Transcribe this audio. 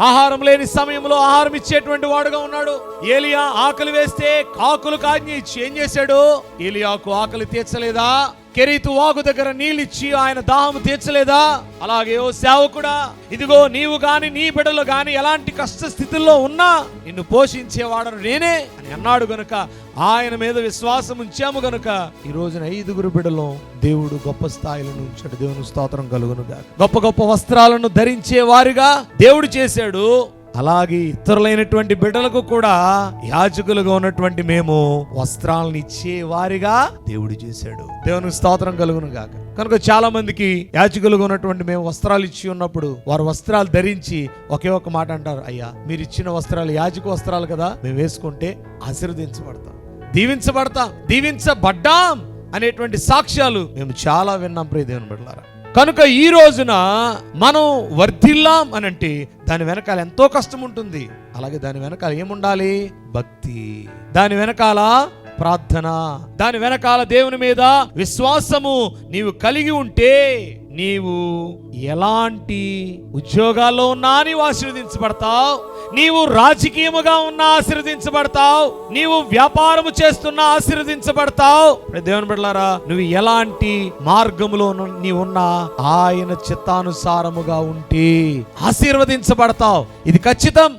ఆహారం లేని సమయంలో ఆహారం ఇచ్చేటువంటి వాడుగా ఉన్నాడు. ఏలియా ఆకలి వేస్తే కాకులకు ఆజ్ఞ ఇచ్చి ఏం చేశాడు? ఏలియాకు ఆకలి తీర్చలేదా? కెరీతు వాగు దగ్గర నీళ్ళిచ్చి ఆయన దాహము తీర్చలేదా? అలాగే ఓ సేవకుడా, ఇదిగో నీవు గాని నీ బిడ్డలు గాని ఎలాంటి కష్ట స్థితుల్లో ఉన్నా నిన్ను పోషించేవాడను నేనే అని అన్నాడు గనుక, ఆయన మీద విశ్వాసం ఉంచాము గనుక ఈ రోజున 5 బిడ్డలు దేవుడు గొప్ప స్థాయిలను ఉంచాడు. దేవుని స్తోత్రం కలుగునుగా. గొప్ప గొప్ప వస్త్రాలను ధరించే వారిగా దేవుడు చేశాడు. అలాగే ఇతరులైనటువంటి బిడ్డలకు కూడా యాజకులుగా ఉన్నటువంటి మేము వస్త్రాలను ఇచ్చే వారిగా దేవుడు చేశాడు. దేవునికి స్తోత్రం కలుగును గాక. కనుక చాలా మందికి యాజకులుగా ఉన్నటువంటి మేము వస్త్రాలు ఇచ్చి ఉన్నప్పుడు వారు వస్త్రాలు ధరించి ఒకే ఒక మాట అంటారు, అయ్యా మీరు ఇచ్చిన వస్త్రాలు యాజక వస్త్రాలు కదా, మేము వేసుకుంటే ఆశీర్వదించబడతాం, దీవించబడ్డాం అనేటువంటి సాక్ష్యాలు మేము చాలా విన్నాం ప్రియ దేవుని బిడ్డలారా. కనుక ఈ రోజున మనం వర్ధిల్లాం అనంటే దాని వెనకాల ఎంతో కష్టం ఉంటుంది. అలాగే దాని వెనకాల ఏముండాలి? భక్తి, దాని వెనకాల ప్రార్థన, దాని వెనకాల దేవుని మీద విశ్వాసము నీవు కలిగి ఉంటే నీవు ఎలాంటి ఉద్యోగాల్లో ఉన్నా నీవు ఆశీర్వదించబడతావు, నీవు రాజకీయముగా ఉన్నా ఆశీర్వదించబడతావు, నీవు వ్యాపారము చేస్తున్నా ఆశీర్వదించబడతావు. దేవుని బిడ్డలారా, నువ్వు ఎలాంటి మార్గములో నీవున్నా ఆయన చిత్తానుసారముగా ఉంటే ఆశీర్వదించబడతావు. ఇది ఖచ్చితం.